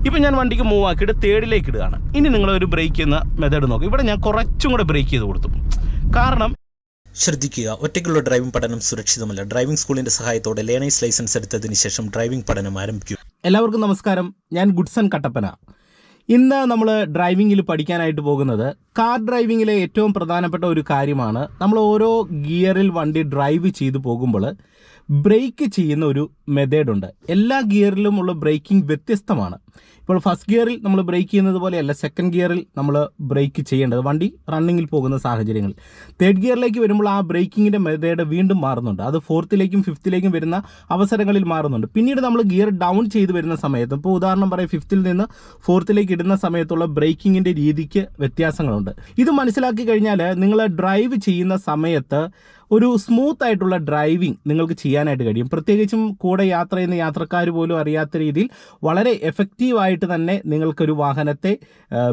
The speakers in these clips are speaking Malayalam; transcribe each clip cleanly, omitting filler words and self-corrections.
ഇപ്പം ഞാൻ വണ്ടിക്ക് മൂവ് ആക്കിയിട്ട് തേർഡിലേക്ക് ഇടുകയാണ്. ഇനി നിങ്ങളൊരു ബ്രേക്ക് ചെയ്യുന്ന മെത്തേഡ് നോക്കും. ഇവിടെ ഞാൻ കുറച്ചും കൂടെ ബ്രേക്ക് ചെയ്ത് കൊടുത്തു. കാരണം ശ്രദ്ധിക്കുക, ഒറ്റയ്ക്കുള്ള ഡ്രൈവിംഗ് പഠനം സുരക്ഷിതമല്ല. ഡ്രൈവിംഗ് സ്കൂളിന്റെ സഹായത്തോടെ ലേണേഴ്സ് ലൈസൻസ് എടുത്തതിന് ശേഷം ഡ്രൈവിംഗ് പഠനം ആരംഭിക്കും. എല്ലാവർക്കും നമസ്കാരം. ഞാൻ ഗുഡ്സൺ കട്ടപ്പന. ഇന്ന് നമ്മൾ ഡ്രൈവിങ്ങിൽ പഠിക്കാനായിട്ട് പോകുന്നത് കാർ ഡ്രൈവിങ്ങിലെ ഏറ്റവും പ്രധാനപ്പെട്ട ഒരു കാര്യമാണ്. നമ്മൾ ഓരോ ഗിയറിൽ വണ്ടി ഡ്രൈവ് ചെയ്തു പോകുമ്പോൾ ബ്രേക്ക് ചെയ്യുന്ന ഒരു മെത്തേഡുണ്ട്. എല്ലാ ഗിയറിലും ഉള്ള ബ്രേക്കിംഗ് വ്യത്യസ്തമാണ്. ഇപ്പോൾ ഫസ്റ്റ് ഗിയറിൽ നമ്മൾ ബ്രേക്ക് ചെയ്യുന്നത് പോലെയല്ല സെക്കൻഡ് ഗിയറിൽ നമ്മൾ ബ്രേക്ക് ചെയ്യേണ്ടത് വണ്ടി റണ്ണിങ്ങിൽ പോകുന്ന സാഹചര്യങ്ങളിൽ. തേർഡ് ഗിയറിലേക്ക് വരുമ്പോൾ ആ ബ്രേക്കിങ്ങിൻ്റെ മെത്തേഡ് വീണ്ടും മാറുന്നുണ്ട്. അത് ഫോർത്തിലേക്കും ഫിഫ്ത്തിലേക്കും വരുന്ന അവസരങ്ങളിൽ മാറുന്നുണ്ട്. പിന്നീട് നമ്മൾ ഗിയർ ഡൗൺ ചെയ്ത് വരുന്ന സമയത്ത്, ഇപ്പോൾ ഉദാഹരണം പറയാം, ഫിഫ്ത്തിൽ നിന്ന് ഫോർത്തിലേക്ക് ഇടുന്ന സമയത്തുള്ള ബ്രേക്കിങ്ങിൻ്റെ രീതിക്ക് വ്യത്യാസങ്ങളുണ്ട്. ഇത് മനസ്സിലാക്കി കഴിഞ്ഞാൽ നിങ്ങൾ ഡ്രൈവ് ചെയ്യുന്ന സമയത്ത് ഒരു സ്മൂത്ത് ആയിട്ടുള്ള ഡ്രൈവിംഗ് നിങ്ങൾക്ക് ചെയ്യാനായിട്ട് കഴിയും. പ്രത്യേകിച്ചും കൂടെ യാത്ര ചെയ്യുന്ന യാത്രക്കാർ പോലും അറിയാത്ത രീതിയിൽ വളരെ എഫക്റ്റീവായിട്ട് തന്നെ നിങ്ങൾക്കൊരു വാഹനത്തെ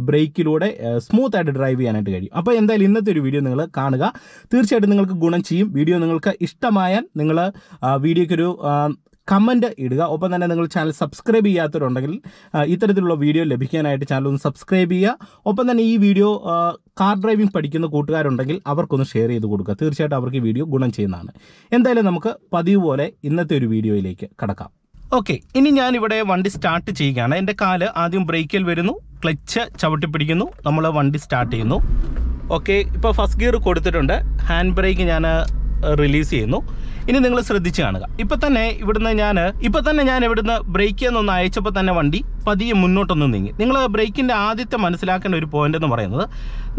ബ്രേക്കിലൂടെ സ്മൂത്ത് ആയിട്ട് ഡ്രൈവ് ചെയ്യാനായിട്ട് കഴിയും. അപ്പോൾ എന്തായാലും ഇന്നത്തെ ഒരു വീഡിയോ നിങ്ങൾ കാണുക. തീർച്ചയായിട്ടും നിങ്ങൾക്ക് ഗുണം ചെയ്യും. വീഡിയോ നിങ്ങൾക്ക് ഇഷ്ടമായാൽ നിങ്ങൾ വീഡിയോയ്ക്കൊരു കമൻറ്റ് ഇടുക. ഒപ്പം തന്നെ നിങ്ങൾ ചാനൽ സബ്സ്ക്രൈബ് ചെയ്യാത്തവരുണ്ടെങ്കിൽ ഇത്തരത്തിലുള്ള വീഡിയോ ലഭിക്കാനായിട്ട് ചാനൽ ഒന്ന് സബ്സ്ക്രൈബ് ചെയ്യുക. ഒപ്പം തന്നെ ഈ വീഡിയോ കാർ ഡ്രൈവിംഗ് പഠിക്കുന്ന കൂട്ടുകാരുണ്ടെങ്കിൽ അവർക്കൊന്ന് ഷെയർ ചെയ്ത് കൊടുക്കുക. തീർച്ചയായിട്ടും അവർക്ക് ഈ വീഡിയോ ഗുണം ചെയ്യുന്നതാണ്. എന്തായാലും നമുക്ക് പതിവ് പോലെ ഇന്നത്തെ ഒരു വീഡിയോയിലേക്ക് കടക്കാം. ഓക്കെ, ഇനി ഞാനിവിടെ വണ്ടി സ്റ്റാർട്ട് ചെയ്യുകയാണ്. എൻ്റെ കാല് ആദ്യം ബ്രേക്കിൽ വരുന്നു, ക്ലച്ച് ചവിട്ടി പിടിക്കുന്നു, നമ്മൾ വണ്ടി സ്റ്റാർട്ട് ചെയ്യുന്നു. ഓക്കെ, ഇപ്പോൾ ഫസ്റ്റ് ഗിയർ കൊടുത്തിട്ടുണ്ട്. ഹാൻഡ് ബ്രേക്ക് ഞാൻ റിലീസ് ചെയ്യുന്നു. ഇനി നിങ്ങൾ ശ്രദ്ധിച്ച് കാണുക. ഇപ്പം തന്നെ ഞാൻ ഇവിടുന്ന് ബ്രേക്ക് ചെയ്യുന്നൊന്ന് അയച്ചപ്പോൾ തന്നെ വണ്ടി പതിയെ മുന്നോട്ടൊന്ന് നീങ്ങി. നിങ്ങൾ ബ്രേക്കിൻ്റെ ആദ്യത്തെ മനസ്സിലാക്കേണ്ട ഒരു പോയിന്റ് എന്ന് പറയുന്നത്,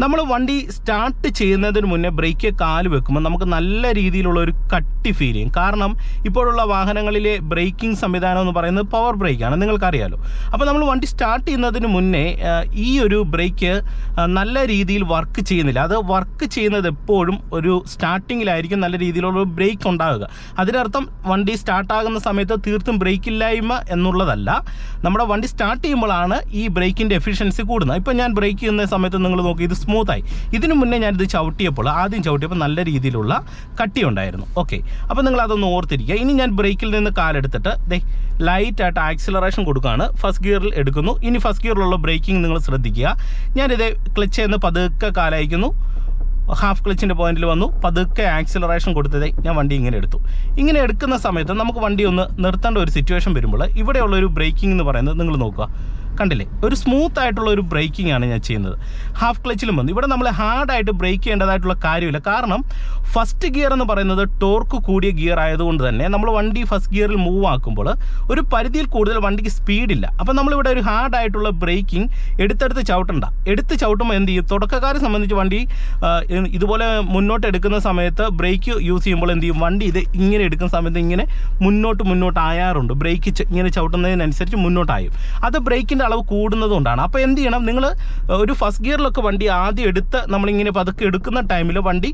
നമ്മൾ വണ്ടി സ്റ്റാർട്ട് ചെയ്യുന്നതിന് മുന്നേ ബ്രേക്ക് കാല് വെക്കുമ്പോൾ നമുക്ക് നല്ല രീതിയിലുള്ള ഒരു കട്ടി ഫീൽ ചെയ്യും. കാരണം ഇപ്പോഴുള്ള വാഹനങ്ങളിലെ ബ്രേക്കിംഗ് സംവിധാനം എന്ന് പറയുന്നത് പവർ ബ്രേക്കാണ്, നിങ്ങൾക്കറിയാലോ. അപ്പോൾ നമ്മൾ വണ്ടി സ്റ്റാർട്ട് ചെയ്യുന്നതിന് മുന്നേ ഈ ഒരു ബ്രേക്ക് നല്ല രീതിയിൽ വർക്ക് ചെയ്യുന്നില്ല. അത് വർക്ക് ചെയ്യുന്നത് എപ്പോഴും ഒരു സ്റ്റാർട്ടിങ്ങിലായിരിക്കും നല്ല രീതിയിലുള്ള ഒരു ബ്രേക്ക് ഉണ്ടാകുക. അതിനർത്ഥം വണ്ടി സ്റ്റാർട്ടാകുന്ന സമയത്ത് തീർത്തും ബ്രേക്ക് ഇല്ലായ്മ എന്നുള്ളതല്ല. നമ്മുടെ വണ്ടി സ്റ്റാർട്ട് ചെയ്യുമ്പോഴാണ് ഈ ബ്രേക്കിൻ്റെ എഫിഷ്യൻസി കൂടുന്നത്. ഇപ്പം ഞാൻ ബ്രേക്ക് ചെയ്യുന്ന സമയത്ത് നിങ്ങൾ നോക്കി, ഇത് സ്മൂത്തായി. ഇതിനു മുന്നേ ഞാനിത് ആദ്യം ചവിട്ടിയപ്പോൾ നല്ല രീതിയിലുള്ള കട്ടി ഉണ്ടായിരുന്നു. ഓക്കെ, അപ്പോൾ നിങ്ങൾ അതൊന്ന് ഓർത്തിരിക്കുക. ഇനി ഞാൻ ബ്രേക്കിൽ നിന്ന് കാലെടുത്തിട്ട് ലൈറ്റായിട്ട് ആക്സിലറേഷൻ കൊടുക്കുകയാണ്. ഫസ്റ്റ് ഗിയറിൽ എടുക്കുന്നു. ഇനി ഫസ്റ്റ് ഗിയറിലുള്ള ബ്രേക്കിംഗ് നിങ്ങൾ ശ്രദ്ധിക്കുക. ഞാനിത് ക്ലച്ച് ചെയ്യുന്ന പതുക്കെ കാലയക്കുന്നു, ഹാഫ് ക്ലച്ചിൻ്റെ പോയിന്റിൽ വന്നു, പതുക്കെ ആക്സിലറേഷൻ കൊടുത്തതേ ഞാൻ വണ്ടി ഇങ്ങനെ എടുത്തു. ഇങ്ങനെ എടുക്കുന്ന സമയത്ത് നമുക്ക് വണ്ടി ഒന്ന് നിർത്തേണ്ട ഒരു സിറ്റുവേഷൻ വരുമ്പോൾ ഇവിടെയുള്ളൊരു ബ്രേക്കിംഗ് എന്ന് പറയുന്നത് നിങ്ങൾ നോക്കുക, കണ്ടില്ലേ, ഒരു സ്മൂത്ത് ആയിട്ടുള്ള ഒരു ബ്രേക്കിംഗ് ആണ് ഞാൻ ചെയ്യുന്നത്. ഹാഫ് ക്ലച്ചിലും വന്നു. ഇവിടെ നമ്മൾ ഹാർഡായിട്ട് ബ്രേക്ക് ചെയ്യേണ്ടതായിട്ടുള്ള കാര്യമില്ല. കാരണം ഫസ്റ്റ് ഗിയർ എന്ന് പറയുന്നത് ടോർക്ക് കൂടിയ ഗിയർ ആയതുകൊണ്ട് തന്നെ നമ്മൾ വണ്ടി ഫസ്റ്റ് ഗിയറിൽ മൂവ് ആക്കുമ്പോൾ ഒരു പരിധിയിൽ കൂടുതൽ വണ്ടിക്ക് സ്പീഡില്ല. അപ്പം നമ്മളിവിടെ ഒരു ഹാർഡായിട്ടുള്ള ബ്രേക്കിംഗ് എടുത്ത് ചവിട്ടുമ്പോൾ എന്ത് ചെയ്യും, തുടക്കക്കാരെ സംബന്ധിച്ച് വണ്ടി ഇതുപോലെ മുന്നോട്ട് എടുക്കുന്ന സമയത്ത് ബ്രേക്ക് യൂസ് ചെയ്യുമ്പോൾ എന്ത് ചെയ്യും, വണ്ടി ഇത് ഇങ്ങനെ എടുക്കുന്ന സമയത്ത് ഇങ്ങനെ മുന്നോട്ട് ആയാറുണ്ട്. ബ്രേക്ക് ഇങ്ങനെ ചവിട്ടുന്നതിനനുസരിച്ച് മുന്നോട്ടായും. അത് ബ്രേക്കിൻ്റെ അളവ് കൂടുന്നതുകൊണ്ടാണ്. അപ്പോൾ എന്ത് ചെയ്യണം, നിങ്ങൾ ഒരു ഫസ്റ്റ് ഗിയറിലൊക്കെ വണ്ടി ആദ്യം എടുത്ത് നമ്മളിങ്ങനെ പതുക്കെ എടുക്കുന്ന ടൈമിൽ വണ്ടി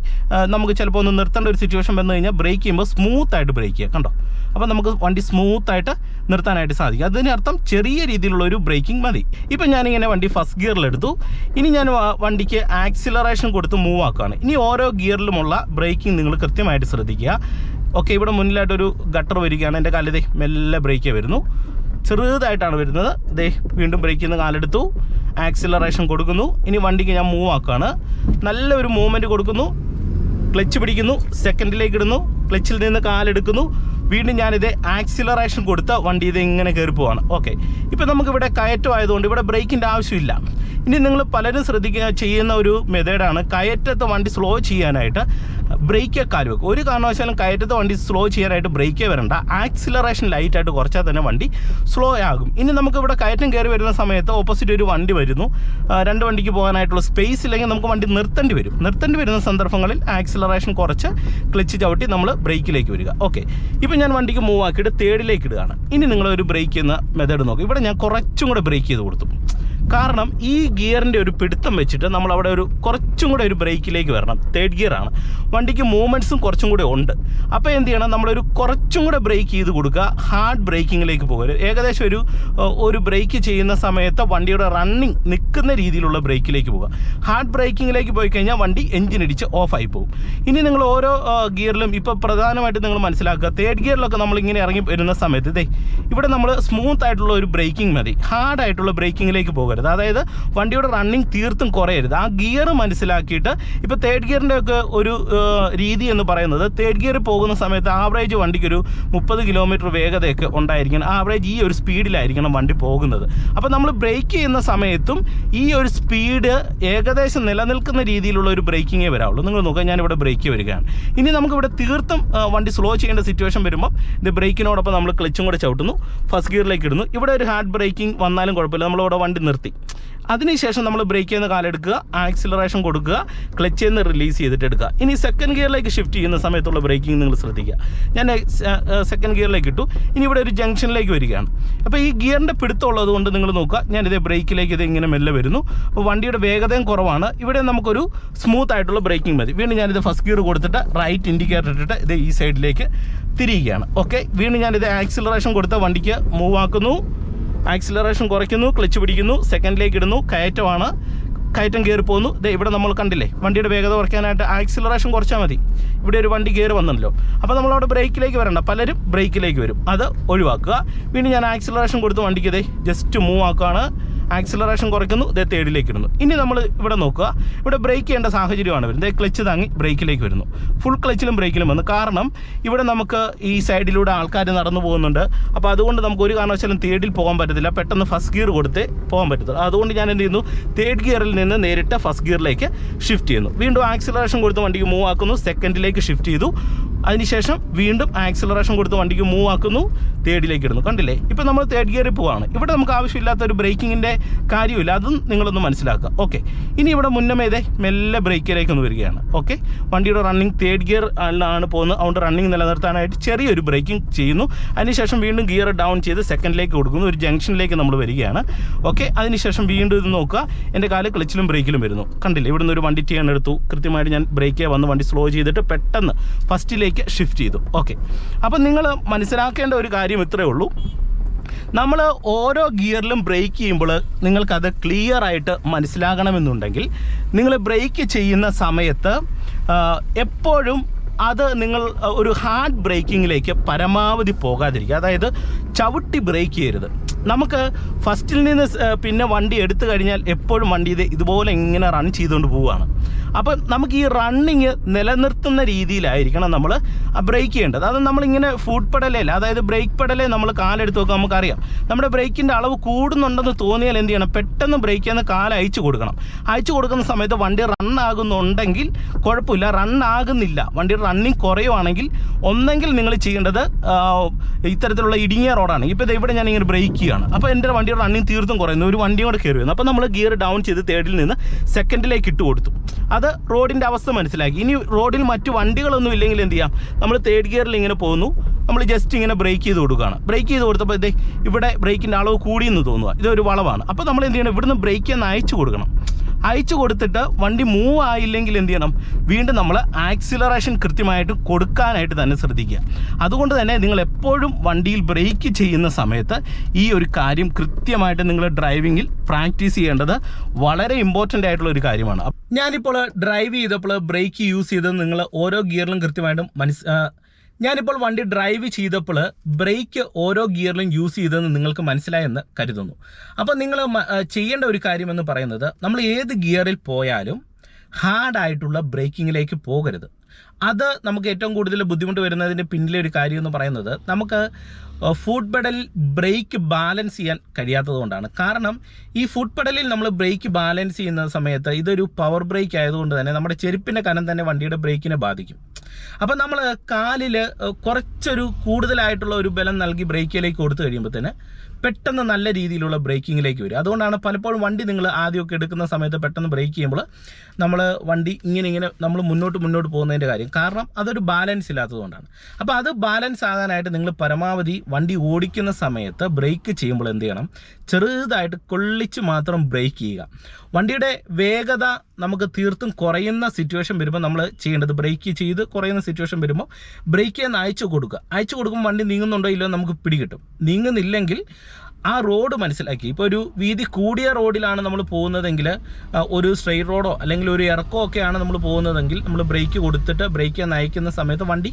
നമുക്ക് ചിലപ്പോൾ ഒന്ന് നിർത്തേണ്ട ഒരു സിറ്റുവേഷൻ വന്നു കഴിഞ്ഞാൽ ബ്രേക്ക് ചെയ്യുമ്പോൾ സ്മൂത്തായിട്ട് ബ്രേക്ക് ചെയ്യുക. കണ്ടോ, അപ്പോൾ നമുക്ക് വണ്ടി സ്മൂത്തായിട്ട് നിർത്താനായിട്ട് സാധിക്കും. അതിനർത്ഥം ചെറിയ രീതിയിലുള്ള ഒരു ബ്രേക്കിംഗ് മതി. ഇപ്പം ഞാനിങ്ങനെ വണ്ടി ഫസ്റ്റ് ഗിയറിലെടുത്തു. ഇനി ഞാൻ വണ്ടിക്ക് ആക്സിലറേഷൻ കൊടുത്ത് മൂവ് ആക്കുകയാണ്. ഇനി ഓരോ ഗിയറിലുമുള്ള ബ്രേക്കിംഗ് നിങ്ങൾ കൃത്യമായിട്ട് ശ്രദ്ധിക്കുക. ഓക്കെ, ഇവിടെ മുന്നിലായിട്ടൊരു ഗട്ടർ വരികയാണ്. എൻ്റെ കാലിൽ മെല്ലെ ബ്രേക്ക് വരുന്നു, ചെറുതായിട്ടാണ് വരുന്നത്. വീണ്ടും ബ്രേക്ക് ചെയ്യുന്ന കാലെടുത്തു, ആക്സിലറേഷൻ കൊടുക്കുന്നു. ഇനി വണ്ടിക്ക് ഞാൻ മൂവ് ആക്കുകയാണ്. നല്ലൊരു മൂവ്മെൻറ്റ് കൊടുക്കുന്നു, ക്ലച്ച് പിടിക്കുന്നു, സെക്കൻഡിലേക്ക് ഇടുന്നു, ക്ലച്ചിൽ നിന്ന് കാലെടുക്കുന്നു, വീണ്ടും ഞാനിത് ആക്സിലറേഷൻ കൊടുത്ത് വണ്ടി ഇത് ഇങ്ങനെ കയറി പോവാണ്. ഓക്കെ, ഇപ്പം നമുക്കിവിടെ കയറ്റമായതുകൊണ്ട് ഇവിടെ ബ്രേക്കിൻ്റെ ആവശ്യമില്ല. ഇനി നിങ്ങൾ പലരും ചെയ്യുന്ന ഒരു മെത്തേഡാണ് കയറ്റത്ത് വണ്ടി സ്ലോ ചെയ്യാനായിട്ട് ബ്രേക്ക് കാല് വെക്കും. ഒരു കാരണവശാലും കയറ്റത്ത് വണ്ടി സ്ലോ ചെയ്യാനായിട്ട് ബ്രേക്കേ വരണ്ട, ആക്സിലറേഷൻ ലൈറ്റായിട്ട് കുറച്ചാൽ തന്നെ വണ്ടി സ്ലോ ആകും. ഇനി നമുക്കിവിടെ കയറ്റം കയറി വരുന്ന സമയത്ത് ഓപ്പോസിറ്റ് ഒരു വണ്ടി വരുന്നു, രണ്ട് വണ്ടിക്ക് പോകാനായിട്ടുള്ള സ്പേസ് ഇല്ലെങ്കിൽ നമുക്ക് വണ്ടി നിർത്തേണ്ടി വരുന്ന സന്ദർഭങ്ങളിൽ ആക്സിലറേഷൻ കുറച്ച് ക്ലച്ച് ചവിട്ടി നമ്മൾ ബ്രേക്കിലേക്ക് വരിക. ഓക്കെ, ഇപ്പം ഞാൻ വണ്ടിക്ക് മൂവ് ആക്കിയിട്ട് തേർഡിലേക്ക് ഇടുകയാണ്. ഇനി നിങ്ങളൊരു ബ്രേക്ക് ചെയ്യുന്ന മെത്തേഡ് നോക്കും. ഇവിടെ ഞാൻ കുറച്ചും കൂടെ ബ്രേക്ക് ചെയ്ത് കൊടുത്തു. കാരണം ഈ ഗിയറിൻ്റെ ഒരു പിടുത്തം വെച്ചിട്ട് നമ്മളവിടെ കുറച്ചും കൂടെ ഒരു ബ്രേക്കിലേക്ക് വരണം. തേർഡ് ഗിയറാണ്, വണ്ടിക്ക് മൂവ്മെൻറ്റ്സും കുറച്ചും കൂടെ ഉണ്ട്. അപ്പോൾ എന്ത് ചെയ്യണം, കുറച്ചും കൂടെ ബ്രേക്ക് ചെയ്ത് കൊടുക്കുക, ഹാർഡ് ബ്രേക്കിങ്ങിലേക്ക് പോകരുത്. ഏകദേശം ഒരു ബ്രേക്ക് ചെയ്യുന്ന സമയത്ത് വണ്ടിയുടെ റണ്ണിങ് നിൽക്കുന്ന രീതിയിലുള്ള ബ്രേക്കിലേക്ക് പോകുക. ഹാർഡ് ബ്രേക്കിങ്ങിലേക്ക് പോയി കഴിഞ്ഞാൽ വണ്ടി എഞ്ചിൻ ഇടിച്ച് ഓഫായി പോകും. ഇനി നിങ്ങൾ ഓരോ ഗിയറിലും ഇപ്പോൾ പ്രധാനമായിട്ട് നിങ്ങൾ മനസ്സിലാക്കുക, തേർഡ് ഗിയറിലൊക്കെ നമ്മളിങ്ങനെ ഇറങ്ങി വരുന്ന സമയത്ത് ഇവിടെ നമ്മൾ സ്മൂത്ത് ആയിട്ടുള്ള ഒരു ബ്രേക്കിംഗ് മതി, ഹാർഡായിട്ടുള്ള ബ്രേക്കിങ്ങിലേക്ക് പോകരുത്. അതായത് വണ്ടിയുടെ റണ്ണിങ് തീർത്തും കുറയരുത്. ആ ഗിയർ മനസ്സിലാക്കിയിട്ട്, ഇപ്പോൾ തേർഡ് ഗിയറിൻ്റെ ഒക്കെ ഒരു രീതി എന്ന് പറയുന്നത്, തേർഡ് ഗിയർ പോകുന്ന സമയത്ത് ആവറേജ് വണ്ടിക്കൊരു 30 കിലോമീറ്റർ വേഗതയൊക്കെ ഉണ്ടായിരിക്കണം. ആവറേജ് ഈ ഒരു സ്പീഡിലായിരിക്കണം വണ്ടി പോകുന്നത്. അപ്പോൾ നമ്മൾ ബ്രേക്ക് ചെയ്യുന്ന സമയത്തും ഈ ഒരു സ്പീഡ് ഏകദേശം നിലനിൽക്കുന്ന രീതിയിലുള്ള ഒരു ബ്രേക്കിങ്ങേ വരാവുള്ളൂ. നിങ്ങൾ നോക്കുക, ഞാനിവിടെ ബ്രേക്ക് വരികയാണ്. ഇനി നമുക്കിവിടെ തീർത്തും വണ്ടി സ്ലോ ചെയ്യേണ്ട സിറ്റുവേഷൻ വരുമ്പോൾ ഇത് ബ്രേക്കിനോടൊപ്പം നമ്മൾ ക്ലച്ചും കൂടെ ചവിട്ടുന്നു, ഫസ്റ്റ് ഗിയറിലേക്ക് ഇടുന്നു. ഇവിടെ ഒരു ഹാർഡ് ബ്രേക്കിംഗ് വന്നാലും കുഴപ്പമില്ല, നമ്മളിവിടെ വണ്ടി നിർത്തി. അതിനുശേഷം നമ്മൾ ബ്രേക്ക് ചെയ്യുന്ന കാലെടുക്കുക, ആക്സിലറേഷൻ കൊടുക്കുക, ക്ലച്ചിൽ നിന്ന് റിലീസ് ചെയ്തിട്ട് എടുക്കുക. ഇനി സെക്കൻഡ് ഗിയറിലേക്ക് ഷിഫ്റ്റ് ചെയ്യുന്ന സമയത്തുള്ള ബ്രേക്കിംഗ് നിങ്ങൾ ശ്രദ്ധിക്കുക. ഞാൻ സെക്കൻഡ് ഗിയറിലേക്ക് ഇട്ടു. ഇനി ഇവിടെ ഒരു ജംഗ്ഷനിലേക്ക് വരികയാണ്. അപ്പോൾ ഈ ഗിയറിൻ്റെ പിടുത്തമുള്ളത് കൊണ്ട് നിങ്ങൾ നോക്കുക, ഞാനിതേ ബ്രേക്കിലേക്ക് ഇങ്ങനെ മെല്ലെ വരുന്നു. അപ്പോൾ വണ്ടിയുടെ വേഗതയും കുറവാണ്. ഇവിടെ നമുക്കൊരു സ്മൂത്ത് ആയിട്ടുള്ള ബ്രേക്കിംഗ് മതി. വീണ്ടും ഞാനിത് ഫസ്റ്റ് ഗിയർ കൊടുത്തിട്ട് റൈറ്റ് ഇൻഡിക്കേറ്റർ ഇട്ടിട്ട് ഇത് ഈ സൈഡിലേക്ക് തിരിയുകയാണ്. ഓക്കെ, വീണ്ടും ഞാനിത് ആക്സിലറേഷൻ കൊടുത്ത് വണ്ടിക്ക് മൂവ് ആക്കുന്നു, ആക്സിലറേഷൻ കുറയ്ക്കുന്നു, ക്ലച്ച് പിടിക്കുന്നു, സെക്കൻഡിലേക്ക് ഇടുന്നു, കയറ്റം കയറി പോകുന്നു. ഇവിടെ നമ്മൾ കണ്ടില്ലേ, വണ്ടിയുടെ വേഗത കുറയ്ക്കാനായിട്ട് ആക്സിലറേഷൻ കുറച്ചാൽ മതി. ഇവിടെ ഒരു വണ്ടി കയറി വന്നല്ലോ. അപ്പോൾ നമ്മളവിടെ ബ്രേക്കിലേക്ക് വരണ്ട, പലരും ബ്രേക്കിലേക്ക് വരും, അത് ഒഴിവാക്കുക. വീണ്ടും ഞാൻ ആക്സിലറേഷൻ കൊടുത്ത് വണ്ടിക്ക് ജസ്റ്റ് മൂവ് ആക്കുകയാണ്, ആക്സിലറേഷൻ കുറയ്ക്കുന്നു, തേർഡിലേക്ക് ഇടുന്നു. ഇനി നമ്മൾ ഇവിടെ നോക്കുക, ഇവിടെ ബ്രേക്ക് ചെയ്യേണ്ട സാഹചര്യമാണ് വരുന്നത്. ക്ലച്ച് താങ്ങി ബ്രേക്കിലേക്ക് വരുന്നു, ഫുൾ ക്ലച്ചിലും ബ്രേക്കിലും വന്നു. കാരണം ഇവിടെ നമുക്ക് ഈ സൈഡിലൂടെ ആൾക്കാർ നടന്നു പോകുന്നുണ്ട്. അപ്പോൾ അതുകൊണ്ട് നമുക്ക് ഒരു കാരണവശാലും തേർഡിൽ പോകാൻ പറ്റത്തില്ല, പെട്ടെന്ന് ഫസ്റ്റ് ഗിയർ കൊടുത്ത് പോകാൻ പറ്റത്തില്ല. അതുകൊണ്ട് ഞാൻ എന്ത് ചെയ്യുന്നു, തേർഡ് ഗിയറിൽ നിന്ന് നേരിട്ട് ഫസ്റ്റ് ഗിയറിലേക്ക് ഷിഫ്റ്റ് ചെയ്യുന്നു. വീണ്ടും ആക്സിലറേഷൻ കൊടുത്ത് വണ്ടിക്ക് മൂവ് ആക്കുന്നു, സെക്കൻഡിലേക്ക് ഷിഫ്റ്റ് ചെയ്തു. അതിനുശേഷം വീണ്ടും ആക്സിലറേഷൻ കൊടുത്ത് വണ്ടിക്ക് മൂവ് ആക്കുന്നു, തേർഡിലേക്ക് ഇടുന്നു. കണ്ടില്ലേ, ഇപ്പോൾ നമ്മൾ തേർഡ് ഗിയറിൽ പോവാണ്. ഇവിടെ നമുക്ക് ആവശ്യമില്ലാത്ത ഒരു ബ്രേക്കിങ്ങിൻ്റെ കാര്യമില്ല, അതും നിങ്ങളൊന്ന് മനസ്സിലാക്കുക. ഓക്കെ, ഇനി ഇവിടെ മുന്നമേതെ മെല്ലെ ബ്രേക്കിലേക്ക് ഒന്ന് വരികയാണ്. ഓക്കെ, വണ്ടിയുടെ റണ്ണിങ് തേർഡ് ഗിയർ ആണ് പോകുന്നത്, അതുകൊണ്ട് റണ്ണിങ് നിലനിർത്താനായിട്ട് ചെറിയൊരു ബ്രേക്കിംഗ് ചെയ്യുന്നു. അതിനുശേഷം വീണ്ടും ഗിയർ ഡൗൺ ചെയ്ത് സെക്കൻഡിലേക്ക് കൊടുക്കുന്നു, ഒരു ജംഗ്ഷനിലേക്ക് നമ്മൾ വരികയാണ്. ഓക്കെ, അതിനുശേഷം വീണ്ടും ഇത് നോക്കുക, എൻ്റെ കാല് ക്ലച്ചിലും ബ്രേക്കിലും വരുന്നു. കണ്ടില്ലേ, ഇവിടുന്ന് ഒരു വണ്ടി ടേൺ എടുത്തു, കൃത്യമായിട്ട് ഞാൻ ബ്രേക്ക് വന്ന് വണ്ടി സ്ലോ ചെയ്തിട്ട് പെട്ടെന്ന് ഫസ്റ്റിലേക്ക് ഷിഫ്റ്റ് ചെയ്തു. ഓക്കെ, അപ്പം നിങ്ങൾ മനസ്സിലാക്കേണ്ട ഒരു കാര്യം ഇത്രയേ ഉള്ളൂ. നമ്മൾ ഓരോ ഗിയറിലും ബ്രേക്ക് ചെയ്യുമ്പോൾ നിങ്ങൾക്കത് ക്ലിയർ ആയിട്ട് മനസ്സിലാകണമെന്നുണ്ടെങ്കിൽ നിങ്ങൾ ബ്രേക്ക് ചെയ്യുന്ന സമയത്ത് എപ്പോഴും അത് നിങ്ങൾ ഒരു ഹാർഡ് ബ്രേക്കിങ്ങിലേക്ക് പരമാവധി പോകാതിരിക്കുക. അതായത് ചവിട്ടി ബ്രേക്ക് ചെയ്യരുത്. നമുക്ക് ഫസ്റ്റിൽ നിന്ന് പിന്നെ വണ്ടി എടുത്തു കഴിഞ്ഞാൽ എപ്പോഴും വണ്ടി ഇതുപോലെ ഇങ്ങനെ റൺ ചെയ്തുകൊണ്ട് പോവുകയാണ്. അപ്പം നമുക്ക് ഈ റണ്ണിങ് നിലനിർത്തുന്ന രീതിയിലായിരിക്കണം നമ്മൾ ബ്രേക്ക് ചെയ്യേണ്ടത്. അത് നമ്മളിങ്ങനെ ഫുഡ് പെഡലല്ല, അതായത് ബ്രേക്ക് പെഡലേ നമ്മൾ കാലെടുത്ത് നോക്കുക, നമുക്കറിയാം നമ്മുടെ ബ്രേക്കിൻ്റെ അളവ് കൂടുന്നുണ്ടെന്ന് തോന്നിയാൽ എന്ത് ചെയ്യണം, പെട്ടെന്ന് ബ്രേക്ക് ചെയ്യുന്ന കാല് അയച്ചു കൊടുക്കണം. അയച്ചു കൊടുക്കുന്ന സമയത്ത് വണ്ടി റണ്ണാകുന്നുണ്ടെങ്കിൽ കുഴപ്പമില്ല, റണ്ണാകുന്നില്ല, വണ്ടി റണ്ണിങ് കുറയുവാണെങ്കിൽ ഒന്നെങ്കിൽ നിങ്ങൾ ചെയ്യേണ്ടത് ഇത്തരത്തിലുള്ള ഇടുങ്ങിയ റോഡാണ്. ഇപ്പോൾ ഇവിടെ ഞാൻ ഇങ്ങനെ ബ്രേക്ക് ചെയ്യുകയാണ്, അപ്പോൾ എൻ്റെ വണ്ടിയുടെ റണ്ണിങ് തീർത്തും കുറയുന്നു, ഒരു വണ്ടിയും കൂടെ കയറി വരുന്നു. അപ്പോൾ നമ്മൾ ഗിയർ ഡൗൺ ചെയ്ത് തേർഡിൽ നിന്ന് സെക്കൻഡിലേക്ക് ഇട്ട് കൊടുത്തു. അത് റോഡിൻ്റെ അവസ്ഥ മനസ്സിലാക്കി. ഇനി റോഡിൽ മറ്റു വണ്ടികളൊന്നും ഇല്ലെങ്കിൽ എന്ത് ചെയ്യാം, നമ്മൾ തേർഡ് ഗിയറിൽ ഇങ്ങനെ പോകുന്നു, നമ്മൾ ജസ്റ്റ് ഇങ്ങനെ ബ്രേക്ക് ചെയ്ത് കൊടുക്കുകയാണ്. ബ്രേക്ക് ചെയ്ത് കൊടുത്തപ്പോൾ ഇവിടെ ബ്രേക്കിൻ്റെ അളവ് കൂടിയെന്ന് തോന്നുക, ഇതൊരു വളവാണ്. അപ്പോൾ നമ്മൾ എന്ത് ചെയ്യണം, ഇവിടുന്ന് ബ്രേക്ക് ഒന്ന് അയച്ചു കൊടുക്കണം. അയച്ചു കൊടുത്തിട്ട് വണ്ടി മൂവ് ആയില്ലെങ്കിൽ എന്ത് ചെയ്യണം, വീണ്ടും നമ്മൾ ആക്സിലറേഷൻ കൃത്യമായിട്ട് കൊടുക്കാനായിട്ട് തന്നെ ശ്രദ്ധിക്കുക. അതുകൊണ്ട് തന്നെ നിങ്ങൾ എപ്പോഴും വണ്ടിയിൽ ബ്രേക്ക് ചെയ്യുന്ന സമയത്ത് ഈ ഒരു കാര്യം കൃത്യമായിട്ട് നിങ്ങൾ ഡ്രൈവിങ്ങിൽ പ്രാക്ടീസ് ചെയ്യേണ്ടത് വളരെ ഇമ്പോർട്ടൻ്റ് ആയിട്ടുള്ള ഒരു കാര്യമാണ്. ഞാനിപ്പോൾ ഡ്രൈവ് ചെയ്തപ്പോൾ ബ്രേക്ക് യൂസ് ചെയ്തത് നിങ്ങൾ ഓരോ ഗിയറിലും കൃത്യമായിട്ടും ഞാനിപ്പോൾ വണ്ടി ഡ്രൈവ് ചെയ്തപ്പോൾ ബ്രേക്ക് ഓരോ ഗിയറിലും യൂസ് ചെയ്തതെന്ന് നിങ്ങൾക്ക് മനസ്സിലായെന്ന് കരുതുന്നു. അപ്പോൾ നിങ്ങൾ ചെയ്യേണ്ട ഒരു കാര്യമെന്ന് പറയുന്നത്, നമ്മൾ ഏത് ഗിയറിൽ പോയാലും ഹാർഡായിട്ടുള്ള ബ്രേക്കിങ്ങിലേക്ക് പോകരുത്. അത് നമുക്ക് ഏറ്റവും കൂടുതൽ ബുദ്ധിമുട്ട് വരുന്നതിൻ്റെ പിന്നിലെ ഒരു കാര്യം എന്ന് പറയുന്നത്, നമുക്ക് ഫുഡ് പെഡലിൽ ബ്രേക്ക് ബാലൻസ് ചെയ്യാൻ കഴിയാത്തത് കൊണ്ടാണ്. കാരണം ഈ ഫുഡ് പെഡലിൽ നമ്മൾ ബ്രേക്ക് ബാലൻസ് ചെയ്യുന്ന സമയത്ത് ഇതൊരു പവർ ബ്രേക്ക് ആയതുകൊണ്ട് തന്നെ നമ്മുടെ ചെരുപ്പിൻ്റെ കനം തന്നെ വണ്ടിയുടെ ബ്രേക്കിനെ ബാധിക്കും. അപ്പം നമ്മൾ കാലിൽ കുറച്ചൊരു കൂടുതലായിട്ടുള്ള ഒരു ബലം നൽകി ബ്രേക്കിലേക്ക് കൊടുത്തു കഴിയുമ്പോൾ തന്നെ പെട്ടെന്ന് നല്ല രീതിയിലുള്ള ബ്രേക്കിങ്ങിലേക്ക് വരും. അതുകൊണ്ടാണ് പലപ്പോഴും വണ്ടി നിങ്ങൾ ആദ്യമൊക്കെ എടുക്കുന്ന സമയത്ത് പെട്ടെന്ന് ബ്രേക്ക് ചെയ്യുമ്പോൾ നമ്മൾ വണ്ടി ഇങ്ങനെ നമ്മൾ മുന്നോട്ട് പോകുന്നതിൻ്റെ കാര്യം കാര്യം. കാരണം അതൊരു ബാലൻസ് ഇല്ലാത്തതുകൊണ്ടാണ്. അപ്പോൾ അത് ബാലൻസ് ആകാനായിട്ട് നിങ്ങൾ പരമാവധി വണ്ടി ഓടിക്കുന്ന സമയത്ത് ബ്രേക്ക് ചെയ്യുമ്പോൾ എന്ത് ചെയ്യണം, ചെറുതായിട്ട് കൊള്ളിച്ച് മാത്രം ബ്രേക്ക് ചെയ്യുക. വണ്ടിയുടെ വേഗത നമുക്ക് തീർത്തും കുറയുന്ന സിറ്റുവേഷൻ വരുമ്പോൾ നമ്മൾ ചെയ്യേണ്ടത്, ബ്രേക്ക് ചെയ്ത് കുറയുന്ന സിറ്റുവേഷൻ വരുമ്പോൾ ബ്രേക്ക് ചെയ്യാൻ അയച്ചു കൊടുക്കുമ്പോൾ വണ്ടി നീങ്ങുന്നുണ്ടോ ഇല്ലയോ നമുക്ക് പിടികിട്ടും. നീങ്ങുന്നില്ലെങ്കിൽ ആ റോഡ് മനസ്സിലാക്കി, ഇപ്പോൾ ഒരു വീതി കൂടിയ റോഡിലാണ് നമ്മൾ പോകുന്നതെങ്കിൽ, ഒരു സ്ട്രെയിറ്റ് റോഡോ അല്ലെങ്കിൽ ഒരു ഇറക്കമോ ഒക്കെയാണ് നമ്മൾ പോകുന്നതെങ്കിൽ നമ്മൾ ബ്രേക്ക് കൊടുത്തിട്ട് ബ്രേക്ക് ചെയ്യാൻ അയക്കുന്ന സമയത്ത് വണ്ടി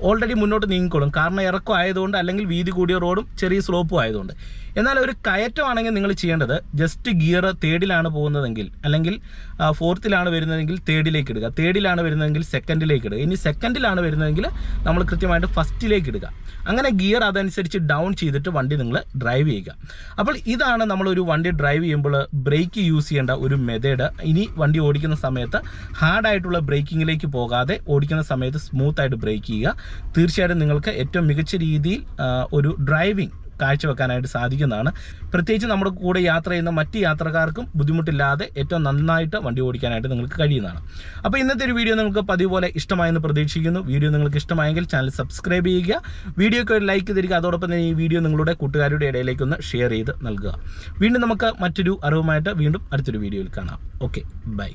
ഓൾറെഡി മുന്നോട്ട് നീങ്ങിക്കോളും. കാരണം ഇറക്കം ആയതുകൊണ്ട്, അല്ലെങ്കിൽ വീതി കൂടിയ റോഡും ചെറിയ സ്ലോപ്പും ആയതുകൊണ്ട്. എന്നാൽ ഒരു കയറ്റമാണെങ്കിൽ നിങ്ങൾ ചെയ്യേണ്ടത്, ജസ്റ്റ് ഗിയർ തേർഡിലാണ് പോകുന്നതെങ്കിൽ അല്ലെങ്കിൽ ഫോർത്തിലാണ് വരുന്നതെങ്കിൽ തേർഡിലേക്ക് ഇടുക, തേർഡിലാണ് വരുന്നതെങ്കിൽ സെക്കൻഡിലേക്ക് ഇടുക, ഇനി സെക്കൻഡിലാണ് വരുന്നതെങ്കിൽ നമ്മൾ കൃത്യമായിട്ട് ഫസ്റ്റിലേക്ക് ഇടുക. അങ്ങനെ ഗിയർ അതനുസരിച്ച് ഡൗൺ ചെയ്തിട്ട് വണ്ടി നിങ്ങൾ ഡ്രൈവ് ചെയ്യുക. അപ്പോൾ ഇതാണ് നമ്മളൊരു വണ്ടി ഡ്രൈവ് ചെയ്യുമ്പോൾ ബ്രേക്ക് യൂസ് ചെയ്യേണ്ട ഒരു മെത്തേഡ്. ഇനി വണ്ടി ഓടിക്കുന്ന സമയത്ത് ഹാർഡായിട്ടുള്ള ബ്രേക്കിങ്ങിലേക്ക് പോകാതെ ഓടിക്കുന്ന സമയത്ത് സ്മൂത്തായിട്ട് ബ്രേക്ക് ചെയ്യുക. തീർച്ചയായിട്ടും നിങ്ങൾക്ക് ഏറ്റവും മികച്ച രീതിയിൽ ഒരു ഡ്രൈവിംഗ് കാഴ്ചവെക്കാനായിട്ട് സാധിക്കുന്നതാണ്. പ്രത്യേകിച്ച് നമ്മുടെ കൂടെ യാത്ര ചെയ്യുന്ന മറ്റ് യാത്രക്കാർക്കും ബുദ്ധിമുട്ടില്ലാതെ ഏറ്റവും നന്നായിട്ട് വണ്ടി ഓടിക്കാനായിട്ട് നിങ്ങൾക്ക് കഴിയുന്നതാണ്. അപ്പോൾ ഇന്നത്തെ ഒരു വീഡിയോ നിങ്ങൾക്ക് പതിവ് പോലെ ഇഷ്ടമായെന്ന് പ്രതീക്ഷിക്കുന്നു. വീഡിയോ നിങ്ങൾക്ക് ഇഷ്ടമായെങ്കിൽ ചാനൽ സബ്സ്ക്രൈബ് ചെയ്യുക, വീഡിയോയ്ക്ക് ഒരു ലൈക്ക് തരിക, അതോടൊപ്പം തന്നെ ഈ വീഡിയോ നിങ്ങളുടെ കൂട്ടുകാരുടെ ഇടയിലേക്കൊന്ന് ഷെയർ ചെയ്ത് നൽകുക. വീണ്ടും നമുക്ക് മറ്റൊരു അറിവുമായിട്ട് വീണ്ടും അടുത്തൊരു വീഡിയോയിൽ കാണാം. Okay, by.